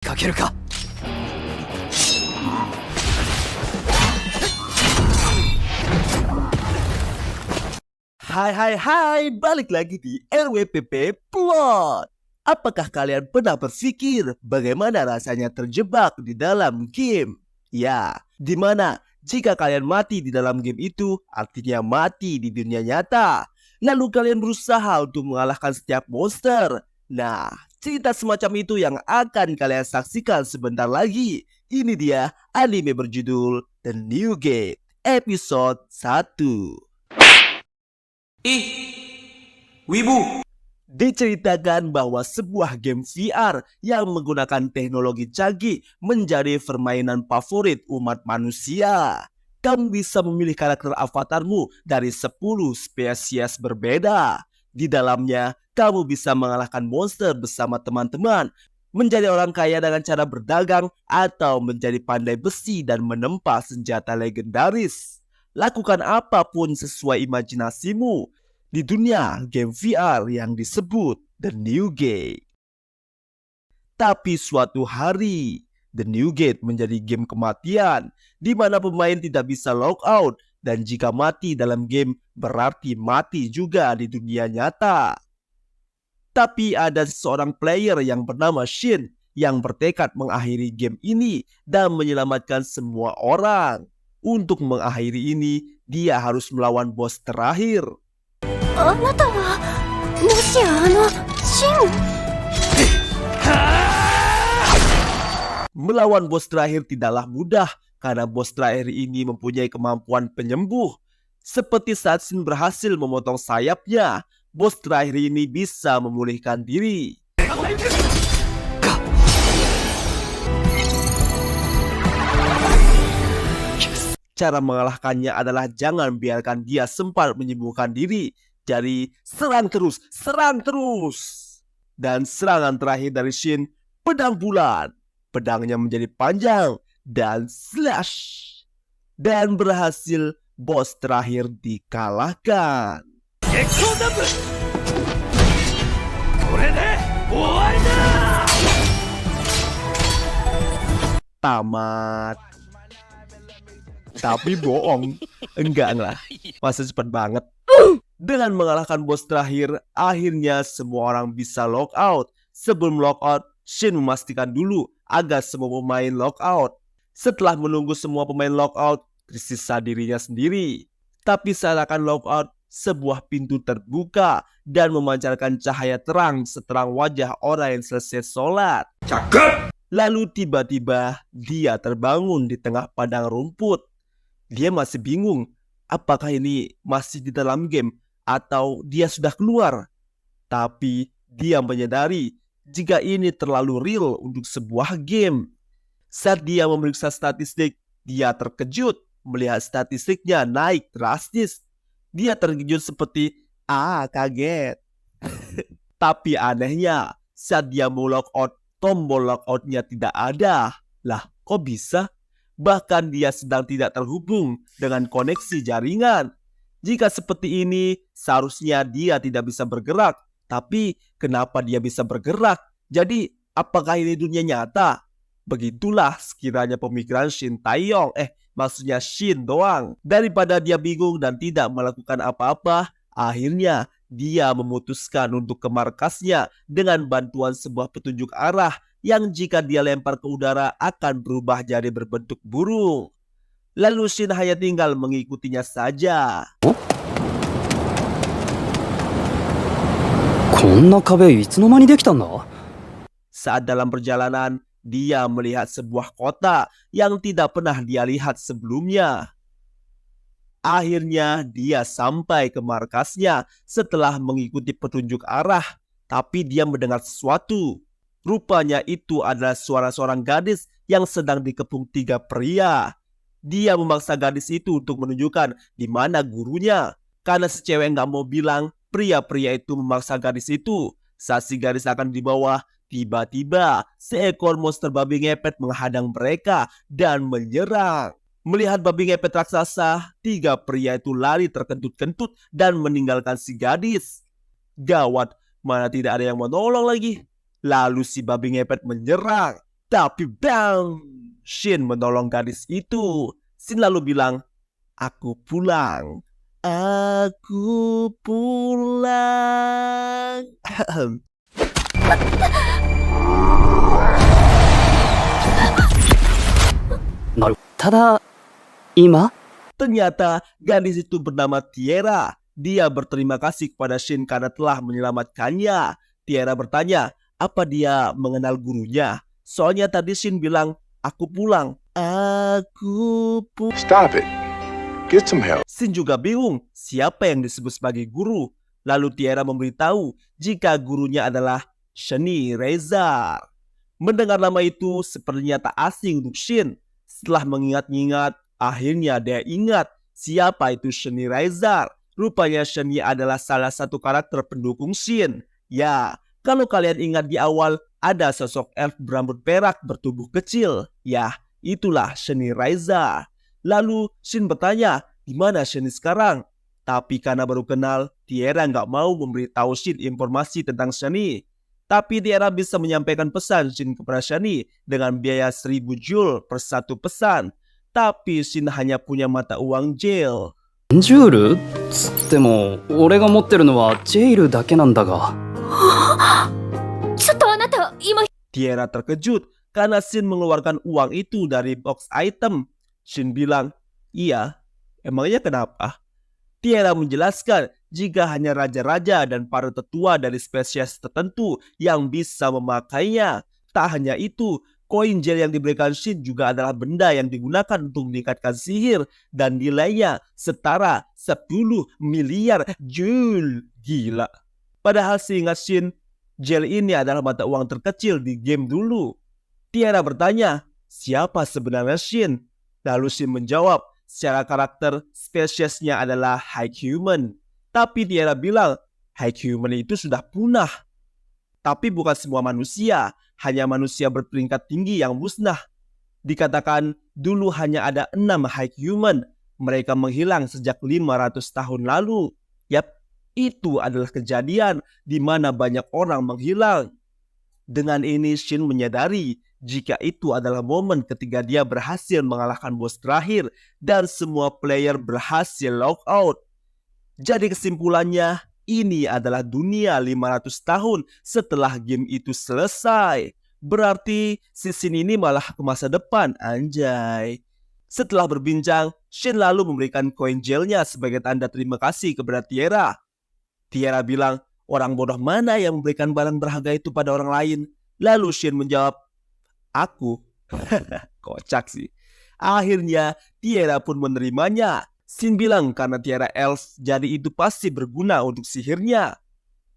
かけるか。 Hai, balik lagi di RWPP Plot. Apakah kalian pernah berpikir bagaimana rasanya terjebak di dalam game? Ya, dimana jika kalian mati di dalam game itu, artinya mati di dunia nyata. Lalu kalian berusaha untuk mengalahkan setiap monster. Nah, cerita semacam itu yang akan kalian saksikan sebentar lagi. Ini dia anime berjudul The New Gate, episode 1. Ih, wibu. Diceritakan bahwa sebuah game VR yang menggunakan teknologi canggih menjadi permainan favorit umat manusia. Kamu bisa memilih karakter avatarmu dari 10 spesies berbeda. Di dalamnya, kamu bisa mengalahkan monster bersama teman-teman, menjadi orang kaya dengan cara berdagang, atau menjadi pandai besi dan menempa senjata legendaris. Lakukan apapun sesuai imajinasimu di dunia game VR yang disebut The New Gate. Tapi suatu hari, The New Gate menjadi game kematian, di mana pemain tidak bisa logout, dan jika mati dalam game berarti mati juga di dunia nyata. Tapi ada seorang player yang bernama Shin yang bertekad mengakhiri game ini dan menyelamatkan semua orang. Untuk mengakhiri ini, dia harus melawan bos terakhir. あなたはもしシン。 Melawan bos terakhir tidaklah mudah karena bos terakhir ini mempunyai kemampuan penyembuh. Seperti saat Shin berhasil memotong sayapnya, bos terakhir ini bisa memulihkan diri. Cara mengalahkannya adalah jangan biarkan dia sempat menyembuhkan diri. Jadi serang terus. Dan serangan terakhir dari Shin, pedang bulan. Pedangnya menjadi panjang dan slash. Dan berhasil bos terakhir dikalahkan. Tamat. Tapi bohong. Enggak lah. Masa cepat banget. Dengan mengalahkan bos terakhir, akhirnya semua orang bisa logout. Sebelum logout, Shin memastikan dulu agar semua pemain logout. Setelah menunggu semua pemain logout, tersisa dirinya sendiri. Tapi saat akan logout, sebuah pintu terbuka dan memancarkan cahaya terang seterang wajah orang yang selesai sholat. Cakep. Lalu tiba-tiba dia terbangun di tengah padang rumput. Dia masih bingung, apakah ini masih di dalam game atau dia sudah keluar. Tapi dia menyadari jika ini terlalu real untuk sebuah game. Saat dia memeriksa statistik, dia terkejut melihat statistiknya naik drastis. Dia terkejut seperti, kaget. Tapi anehnya, saat dia mau logout, tombol logoutnya tidak ada. Lah, kok bisa? Bahkan dia sedang tidak terhubung dengan koneksi jaringan. Jika seperti ini, seharusnya dia tidak bisa bergerak. Tapi kenapa dia bisa bergerak? Jadi, apakah ini dunia nyata? Begitulah sekiranya pemikiran Shin Taeyong. Maksudnya Shin doang. Daripada dia bingung dan tidak melakukan apa-apa, akhirnya dia memutuskan untuk ke markasnya dengan bantuan sebuah petunjuk arah yang jika dia lempar ke udara akan berubah jadi berbentuk burung. Lalu Shin hanya tinggal mengikutinya saja. こんな壁いつの間にできたんだ? Saat dalam perjalanan, dia melihat sebuah kota yang tidak pernah dia lihat sebelumnya. Akhirnya dia sampai ke markasnya setelah mengikuti petunjuk arah. Tapi dia mendengar sesuatu. Rupanya itu adalah suara seorang gadis yang sedang dikepung 3 pria. Dia memaksa gadis itu untuk menunjukkan di mana gurunya. Karena si cewek nggak mau bilang, pria-pria itu memaksa gadis itu. Saat si gadis akan dibawa, tiba-tiba seekor monster babi ngepet menghadang mereka dan menyerang. Melihat babi ngepet raksasa, 3 pria itu lari terkentut-kentut dan meninggalkan si gadis. Gawat, mana tidak ada yang menolong lagi. Lalu si babi ngepet menyerang. Tapi bang, Shin menolong gadis itu. Shin lalu bilang, aku pulang. Aku pulang. Tada, ima? Ternyata gadis itu bernama Tiara. Dia berterima kasih kepada Shin karena telah menyelamatkannya. Tiara bertanya, apa dia mengenal gurunya? Soalnya tadi Shin bilang, aku pulang. Aku pulang. Stop it. Get some help. Shin juga bingung siapa yang disebut sebagai guru. Lalu Tiara memberitahu jika gurunya adalah Shani Rezar. Mendengar nama itu sepertinya tak asing untuk Shin. Setelah mengingat-ingat, akhirnya dia ingat siapa itu Shani Rezar. Rupanya Shani adalah salah satu karakter pendukung Shin. Ya, kalau kalian ingat di awal ada sosok elf berambut perak bertubuh kecil. Ya, itulah Shani Rezar. Lalu Shin bertanya, di mana Shani sekarang? Tapi karena baru kenal, Tiara nggak mau memberitahu Shin informasi tentang Shani. Tapi Tiara bisa menyampaikan pesan Shin kepada Shani dengan biaya 1000 jul per satu pesan. Tapi Shin hanya punya mata uang jail. ジュールつっても俺が持ってるのはジェイルだけなんだが。ちょっとあなた、今、 Tiara terkejut karena Shin mengeluarkan uang itu dari box item. Shin bilang, iya, emangnya kenapa? Tiara menjelaskan jika hanya raja-raja dan para tetua dari spesies tertentu yang bisa memakainya. Tak hanya itu, koin gel yang diberikan Shin juga adalah benda yang digunakan untuk meningkatkan sihir dan nilainya setara 10 miliar jul. Gila. Padahal seingat Shin, gel ini adalah mata uang terkecil di game dulu. Tiara bertanya, siapa sebenarnya Shin? Lalu Shin menjawab, secara karakter spesiesnya adalah High Human. Tapi Tiara bilang, High Human itu sudah punah. Tapi bukan semua manusia, hanya manusia berperingkat tinggi yang musnah. Dikatakan dulu hanya ada 6 High Human. Mereka menghilang sejak 500 tahun lalu. Yap, itu adalah kejadian di mana banyak orang menghilang. Dengan ini Shin menyadari jika itu adalah momen ketika dia berhasil mengalahkan bos terakhir dan semua player berhasil logout. Jadi kesimpulannya, ini adalah dunia 500 tahun setelah game itu selesai. Berarti si Shin ini malah ke masa depan, anjay. Setelah berbincang, Shin lalu memberikan koin gelnya sebagai tanda terima kasih kepada Tiara. Tiara bilang, orang bodoh mana yang memberikan barang berharga itu pada orang lain? Lalu Shin menjawab, aku. Kocak sih. Akhirnya Tiara pun menerimanya. Shin bilang karena Tiara elf, jadi itu pasti berguna untuk sihirnya.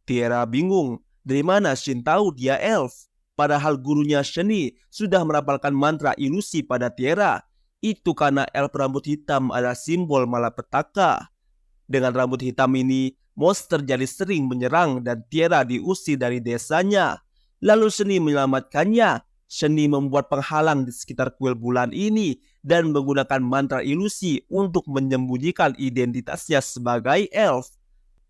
Tiara bingung, dari mana Shin tahu dia elf? Padahal gurunya Shani sudah merapalkan mantra ilusi pada Tiara. Itu karena elf rambut hitam adalah simbol malapetaka. Dengan rambut hitam ini, monster jadi sering menyerang dan Tiara diusir dari desanya. Lalu Shani menyelamatkannya. Shani membuat penghalang di sekitar kuil bulan ini dan menggunakan mantra ilusi untuk menyembunyikan identitasnya sebagai elf.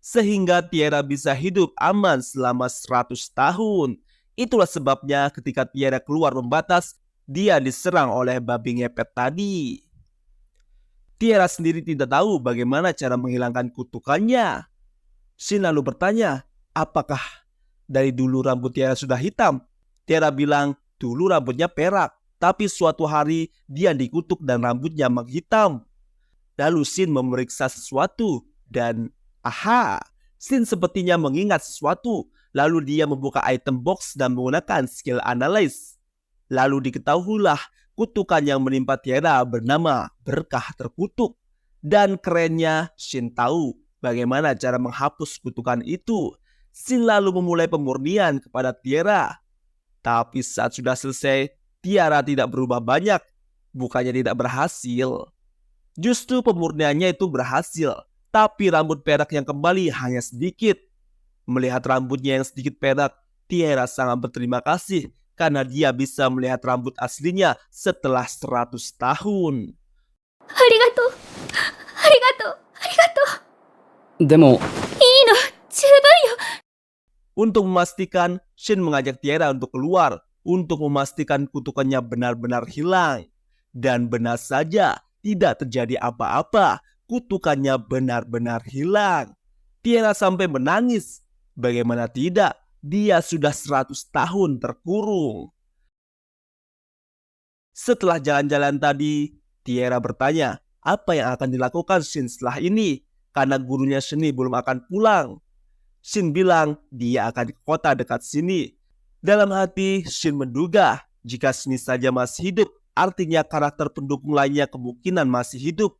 Sehingga Tiara bisa hidup aman selama 100 tahun. Itulah sebabnya ketika Tiara keluar membatas, dia diserang oleh babi ngepet tadi. Tiara sendiri tidak tahu bagaimana cara menghilangkan kutukannya. Shin lalu bertanya, apakah dari dulu rambut Tiara sudah hitam? Tiara bilang, dulu rambutnya perak, tapi suatu hari dia dikutuk dan rambutnya menghitam. Lalu Shin memeriksa sesuatu dan aha, Shin sepertinya mengingat sesuatu. Lalu dia membuka item box dan menggunakan skill analyze. Lalu diketahuilah kutukan yang menimpa Tiara bernama berkah terkutuk. Dan kerennya Shin tahu bagaimana cara menghapus kutukan itu. Shin lalu memulai pemurnian kepada Tiara. Tapi saat sudah selesai, Tiara tidak berubah banyak. Bukannya tidak berhasil. Justru pemurniannya itu berhasil. Tapi rambut perak yang kembali hanya sedikit. Melihat rambutnya yang sedikit perak, Tiara sangat berterima kasih karena dia bisa melihat rambut aslinya setelah 100 tahun. Arigato. Arigato. Arigato. でも、いいの、十分よ。 Untuk memastikan, Shin mengajak Tiara untuk keluar. untuk memastikan kutukannya benar-benar hilang. Dan benar saja, tidak terjadi apa-apa. Kutukannya benar-benar hilang. Tiara sampai menangis. Bagaimana tidak, dia sudah 100 tahun terkurung. Setelah jalan-jalan tadi, Tiara bertanya apa yang akan dilakukan Shin setelah ini, karena gurunya seni belum akan pulang. Shin bilang dia akan ke kota dekat sini. Dalam hati, Shin menduga jika Shin saja masih hidup, artinya karakter pendukung lainnya kemungkinan masih hidup.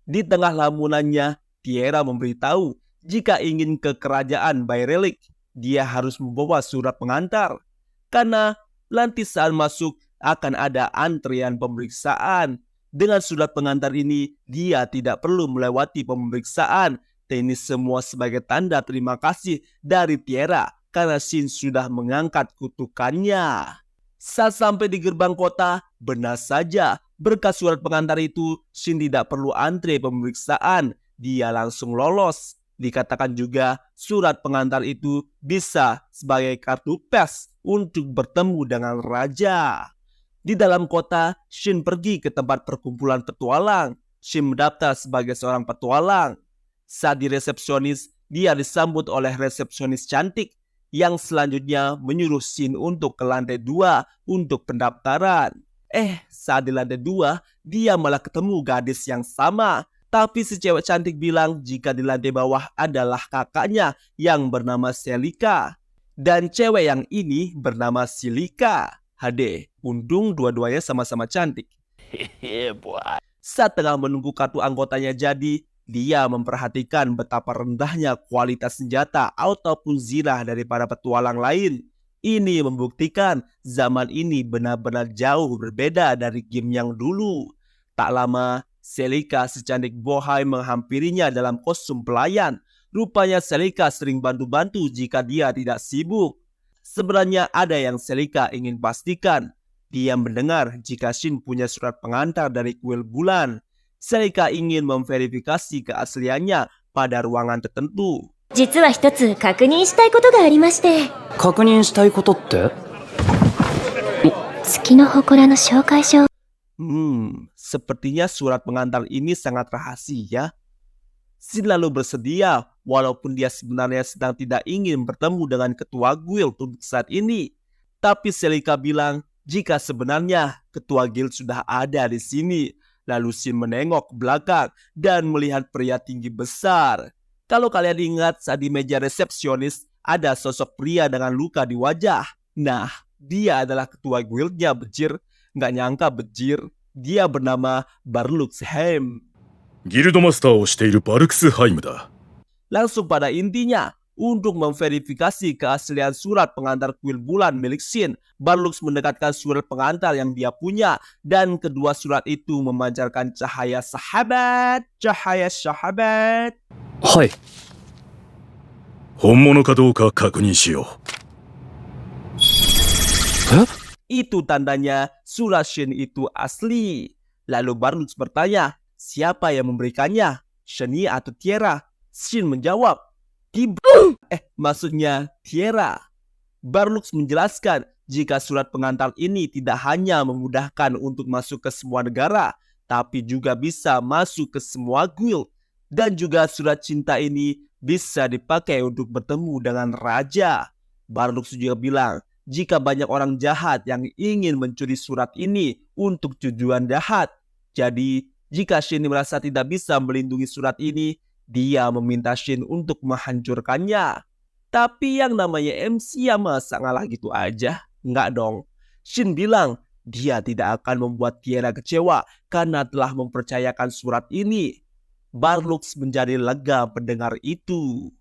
Di tengah lamunannya, Tiara memberitahu jika ingin ke kerajaan Bayrelic, dia harus membawa surat pengantar. Karena nanti saat masuk akan ada antrian pemeriksaan. Dengan surat pengantar ini, dia tidak perlu melewati pemeriksaan. Dan ini semua sebagai tanda terima kasih dari Tiara karena Shin sudah mengangkat kutukannya. Saat sampai di gerbang kota, benar saja berkat surat pengantar itu, Shin tidak perlu antre pemeriksaan. Dia langsung lolos. Dikatakan juga surat pengantar itu bisa sebagai kartu pes untuk bertemu dengan raja. Di dalam kota, Shin pergi ke tempat perkumpulan petualang. Shin mendaftar sebagai seorang petualang. Saat di resepsionis, dia disambut oleh resepsionis cantik yang selanjutnya menyuruh Shin untuk ke lantai 2 untuk pendaftaran. Saat di lantai 2, dia malah ketemu gadis yang sama. Tapi si cewek cantik bilang jika di lantai bawah adalah kakaknya yang bernama Selika. Dan cewek yang ini bernama Silika. HD, untung dua-duanya sama-sama cantik. Saat tengah menunggu kartu anggotanya jadi, dia memperhatikan betapa rendahnya kualitas senjata ataupun zirah daripada petualang lain. Ini membuktikan zaman ini benar-benar jauh berbeda dari game yang dulu. Tak lama, Selika secantik bohai menghampirinya dalam kostum pelayan. Rupanya Selika sering bantu-bantu jika dia tidak sibuk. Sebenarnya ada yang Selika ingin pastikan. Dia mendengar jika Shin punya surat pengantar dari kuil bulan. Selika ingin memverifikasi keasliannya pada ruangan tertentu. 実は一つ確認したいことがありまして、確認したいことって？月の祠の紹介状。 Sepertinya surat pengantar ini sangat rahasia. Shin lalu bersedia, walaupun dia sebenarnya sedang tidak ingin bertemu dengan ketua guild untuk saat ini. Tapi Selika bilang jika sebenarnya ketua guild sudah ada di sini. Lalu Shin menengok ke belakang dan melihat pria tinggi besar. Kalau kalian ingat saat di meja resepsionis ada sosok pria dengan luka di wajah. Nah, dia adalah ketua guildnya, bejir. Nggak nyangka bejir. Dia bernama Barluxheim. ギルドマスターをしているバルクスハイムだ。 Langsung pada intinya, untuk memverifikasi keaslian surat pengantar kuil bulan milik Shin, Barlux mendekatkan surat pengantar yang dia punya, dan kedua surat itu memancarkan cahaya sahabat. Cahaya sahabat. はい。本物かどうか確認しよう。 Itu tandanya surat Shin itu asli. Lalu Barlux bertanya, siapa yang memberikannya? Shani atau Tiara? Shin menjawab, maksudnya Tiara. Barlux menjelaskan jika surat pengantar ini tidak hanya memudahkan untuk masuk ke semua negara, tapi juga bisa masuk ke semua guild. Dan juga surat cinta ini bisa dipakai untuk bertemu dengan raja. Barlux juga bilang, jika banyak orang jahat yang ingin mencuri surat ini untuk tujuan jahat. Jadi, jika Shin merasa tidak bisa melindungi surat ini, dia meminta Shin untuk menghancurkannya. Tapi yang namanya MC ya masa ngalah gitu aja? Enggak dong. Shin bilang dia tidak akan membuat Tiara kecewa karena telah mempercayakan surat ini. Barlux menjadi lega mendengar itu.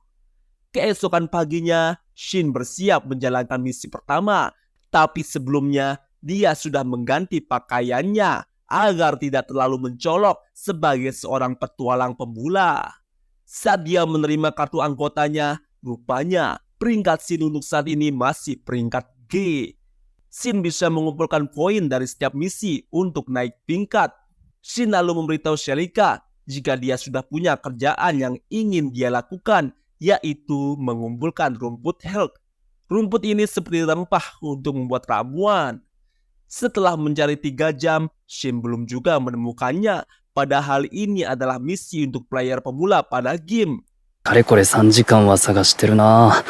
Keesokan paginya, Shin bersiap menjalankan misi pertama. Tapi sebelumnya, dia sudah mengganti pakaiannya agar tidak terlalu mencolok sebagai seorang petualang pemula. Saat dia menerima kartu anggotanya, rupanya peringkat Shin untuk saat ini masih peringkat G. Shin bisa mengumpulkan poin dari setiap misi untuk naik tingkat. Shin lalu memberitahu Selika jika dia sudah punya kerjaan yang ingin dia lakukan, yaitu mengumpulkan rumput Hulk. Rumput ini seperti rempah untuk membuat ramuan. Setelah mencari 3 jam, Shin belum juga menemukannya. Padahal ini adalah misi untuk player pemula pada game. かれこれ3時間は探してるな。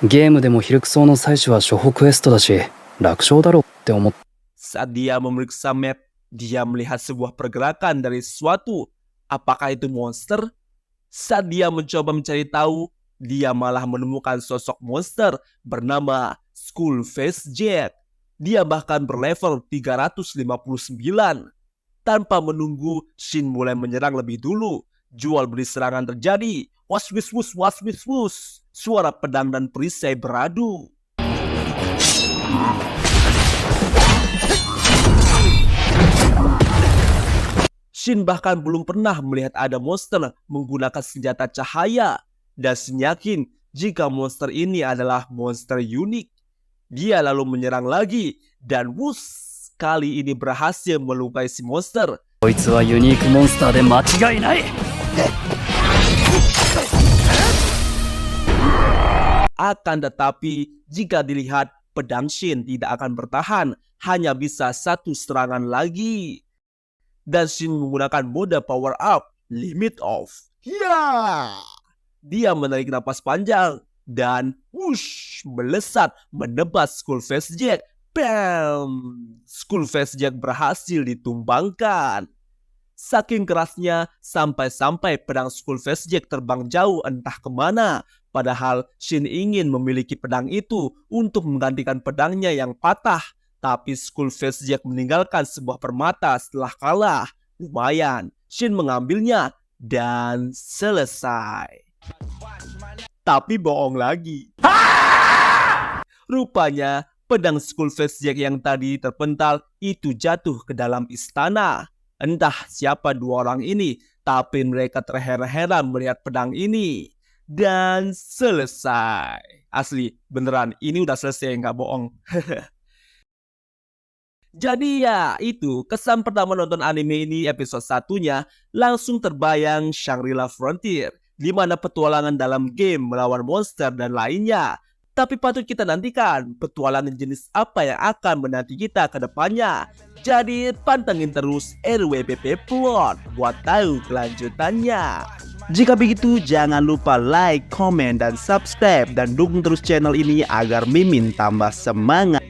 ゲームでもヒルクソーの採取は初歩クエストだし、楽勝だろって思っ Saat dia memeriksa map, dia melihat sebuah pergerakan dari sesuatu. Apakah itu monster? Saat dia mencoba mencari tahu, dia malah menemukan sosok monster bernama Skull Face Jack. Dia bahkan berlevel 359. Tanpa menunggu, Shin mulai menyerang lebih dulu. Jual beli serangan terjadi. Was-wis-wus, was-wis-wus. Suara pedang dan perisai beradu. Shin bahkan belum pernah melihat ada monster menggunakan senjata cahaya. Dan Shin yakin jika monster ini adalah monster unik. Dia lalu menyerang lagi. Dan wus, kali ini berhasil melukai si monster. こいつはユニークモンスターで間違いない。 Akan tetapi, jika dilihat, pedang Shin tidak akan bertahan. Hanya bisa 1 serangan lagi. Dan Shin menggunakan mode power up, limit off. Ya! Dia menarik napas panjang dan whoosh, melesat menebas Skull Face Jack. Bam! Skull Face Jack berhasil ditumbangkan. Saking kerasnya, sampai-sampai pedang Skull Face Jack terbang jauh entah kemana. Padahal Shin ingin memiliki pedang itu untuk menggantikan pedangnya yang patah. Tapi Skull Face Jack meninggalkan sebuah permata setelah kalah. Lumayan, Shin mengambilnya dan selesai. Tapi bohong lagi. Rupanya pedang Skull Face Jack yang tadi terpental itu jatuh ke dalam istana. Entah siapa 2 orang ini, tapi mereka terheran-heran melihat pedang ini. Dan selesai. Asli, beneran, ini udah selesai, nggak bohong. Jadi ya, itu kesan pertama nonton anime ini episode 1-nya langsung terbayang Shangri-La Frontier, di mana petualangan dalam game melawan monster dan lainnya. Tapi patut kita nantikan petualangan jenis apa yang akan menanti kita ke depannya. Jadi pantengin terus RWBP Plot buat tahu kelanjutannya. Jika begitu jangan lupa like, komen, dan subscribe dan dukung terus channel ini agar Mimin tambah semangat.